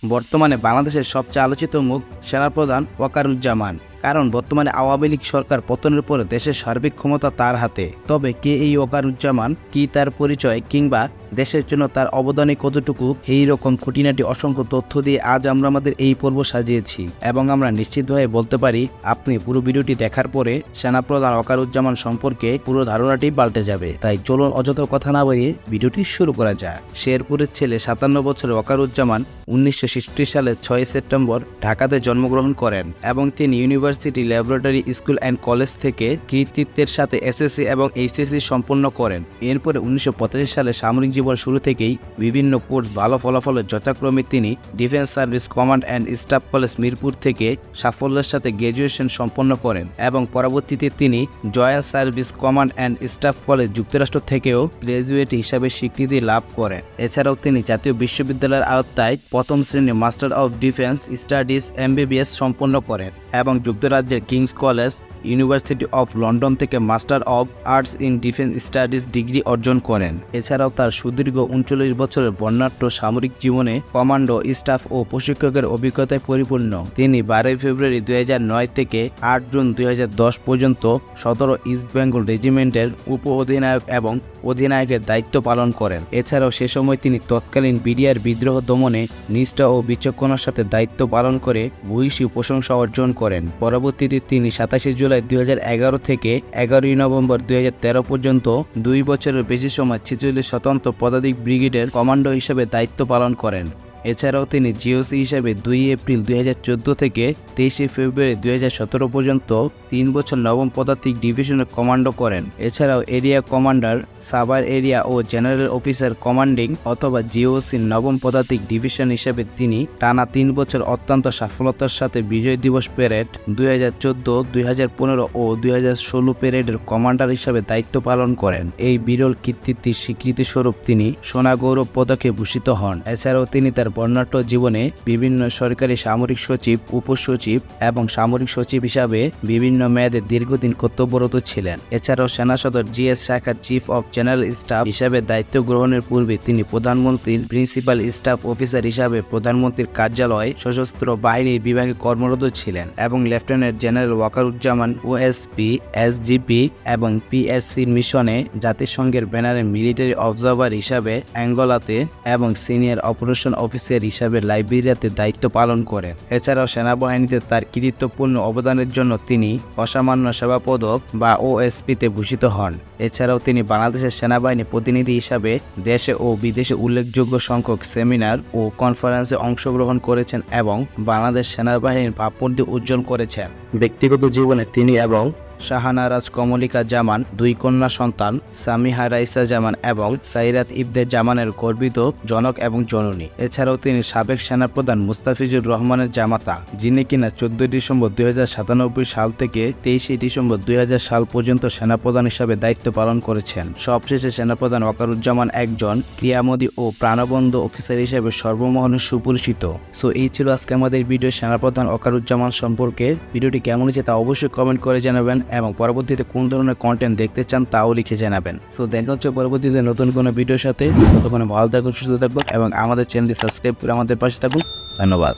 বর্তমানে বাংলাদেশের সবচেয়ে আলোচিত মুখ সেনাপ্রধান ওয়াকারুজ্জামান। কারণ বর্তমানে আওয়ামী লীগ সরকার পতনের পরে দেশের সার্বিক ক্ষমতা তার হাতে। তবে কে এই ওয়াকারুজ্জামান, কি তার পরিচয়, কিংবা দেশের জন্য তার অবদানে কতটুকু, এই রকম খুঁটিনাটি অসংখ্য তথ্য দিয়ে আজ আমরা আমাদের এই পর্ব সাজিয়েছি। এবং আমরা নিশ্চিতভাবে বলতে পারি, আপনি পুরো ভিডিওটি দেখার পরে সেনাপ্রধান ওয়াকারুজ্জামান সম্পর্কে পুরো ধারণাটি পাল্টে যাবে। তাই চলুন অযথা কথা না বাড়িয়ে ভিডিওটি শুরু করা যায়। শেরপুরের ছেলে 57 বছরের ওয়াকারুজ্জামান 1966 সালের 6 সেপ্টেম্বর ঢাকাতে জন্মগ্রহণ করেন এবং তিনি university laboratory school and college থেকে কৃতিত্বের সাথে এসএসসি এবং এইচএসসি সম্পন্ন করেন। এরপরে 1985 সালে সামরিক জীবন শুরু থেকেই বিভিন্ন কোর্স ভালো ফলাফলের যথাক্রমে তিনি defence service command and staff college Mirpur থেকে সাফল্যের সাথে গ্র্যাজুয়েশন সম্পন্ন করেন এবং পরবর্তীতে তিনি joint service command and staff college যুক্তরাষ্ট্র থেকেও গ্র্যাজুয়েট হিসাবে স্বীকৃতি লাভ করেন। এছাড়াও তিনি জাতীয় বিশ্ববিদ্যালয়ের আওতায় প্রথম শ্রেণী master of defence studies MBBS সম্পন্ন করেন এবং যুক্তরাজ্যের King's college university of London থেকে master of arts in defence studies degree অর্জন করেন। এছাড়াও তার সুদীর্ঘ 39 বছরের বর্ণাঢ্য সামরিক জীবনে কমান্ডো, স্টাফ ও প্রশিক্ষকের অভিজ্ঞতায় পরিপূর্ণ। তিনি 12 ফেব্রুয়ারি 2009 থেকে 8 জুন 2010 পর্যন্ত 17 ইস্ট বেঙ্গল রেজিমেন্টের উপ অধিনায়ক এবং অধিনায়কের দায়িত্ব পালন করেন। এছাড়াও সে সময় তিনি তৎকালীন বিডিআর বিদ্রোহ দমনে নিষ্ঠা ও বিচক্ষণতার সাথে দায়িত্ব পালন করে ভূয়সী প্রশংসা অর্জন করেন। পরবর্তীতে তিনি 27 জুলাই 2011 থেকে 11 নভেম্বর 2013 পর্যন্ত 2 বছরের বেশি সময় 46 স্বতন্ত্র পদাতিক ব্রিগেডের কমান্ডো হিসেবে দায়িত্ব পালন করেন। এছাড়াও তিনি জিওসি হিসেবে 2 এপ্রিল 2014 থেকে 23 ফেব্রুয়ারি 2017 পর্যন্ত 3 বছর নবম পদাতিক ডিভিশনের কমান্ডো করেন। এছাড়াও এরিয়া কমান্ডার, সাবার এরিয়া ও জেনারেল অফিসার কমান্ডিং অথবা জিওসির নবম পদাতিক ডিভিশন হিসেবে তিনি টানা 3 বছর অত্যন্ত সফলতার সাথে বিজয় দিবস প্যারেড 2014, 2015 ও 2016 প্যারেডের কমান্ডার হিসেবে দায়িত্ব পালন করেন। এই বিরল কীর্তির স্বীকৃতিস্বরূপ তিনি সোনা গৌরব পদকে ভূষিত হন। এছাড়াও তিনি তার বর্ণাঢ্য জীবনে বিভিন্ন সরকারি সামরিক সচিব, উপসচিব এবং সামরিক সচিব হিসাবে বিভিন্ন মেয়াদে দীর্ঘদিন কর্তব্যরত ছিলেন। এছাড়াও সেনা সদর GS শাখার চিফ অব জেনারেল স্টাফ হিসাবে দায়িত্ব গ্রহণের পূর্বে তিনি প্রধানমন্ত্রীর প্রিন্সিপাল স্টাফ অফিসার হিসাবে প্রধানমন্ত্রীর কার্যালয়, সশস্ত্র বাহিনীর বিভাগে কর্মরত ছিলেন এবং lieutenant general Wakeruzzaman OSP, SGP এবং PSC মিশনে জাতিসংঘের ব্যানারে মিলিটারি অবজারভার হিসাবে অ্যাঙ্গোলাতে এবং সিনিয়র অপারেশন অফিসার হিসাবে লাইবেরিয়াতে দায়িত্ব পালন করেন। এছাড়াও সেনাবাহিনীতে তার কৃতিত্বপূর্ণ অবদানের জন্য তিনি অসামান্য সেবা পদক বা OSP-তে ভূষিত হন। এছাড়াও তিনি বাংলাদেশের সেনাবাহিনী প্রতিনিধি হিসাবে দেশে ও বিদেশে উল্লেখযোগ্য সংখ্যক সেমিনার ও কনফারেন্সে অংশগ্রহণ করেছেন এবং বাংলাদেশ সেনাবাহিনীর ভাবমূর্তি উজ্জ্বল করেছেন। ব্যক্তিগত জীবনে তিনি এবং শাহানারাজ কমলিকা জামান 2 কন্যা সন্তান, সামিহা রাইসা জামান এবং সাইরাত ইবনে জামানের গর্বিত জনক এবং জননী। এছাড়াও তিনি সাবেক সেনাপ্রধান মুস্তাফিজুর রহমানের জামাতা, যিনি কিনা 14 ডিসেম্বর 2097 সাল থেকে 23 ডিসেম্বর 2000 সাল পর্যন্ত সেনাপ্রধান হিসাবে দায়িত্ব পালন করেছেন। সবশেষে সেনাপ্রধান ওয়াকারুজ্জামান একজন ক্রিয়ামোদী ও প্রাণবন্ত অফিসার হিসেবে সর্বমহলে সুপরিচিত। সো এই ছিল আজকে আমাদের ভিডিও সেনাপ্রধান ওয়াকারুজ্জামান সম্পর্কে। ভিডিওটি কেমন হয়েছে তা অবশ্যই কমেন্ট করে জানাবেন এবং পরবর্তীতে কোন ধরনের কন্টেন্ট দেখতে চান তাও লিখে জানাবেন। সো দেখা হচ্ছে পরবর্তীতে নতুন কোনো ভিডিওর সাথে। ততক্ষণে ভালো থাকুন, সুস্থ থাকুন এবং আমাদের চ্যানেলটি সাবস্ক্রাইব করে আমাদের পাশে থাকুন। ধন্যবাদ।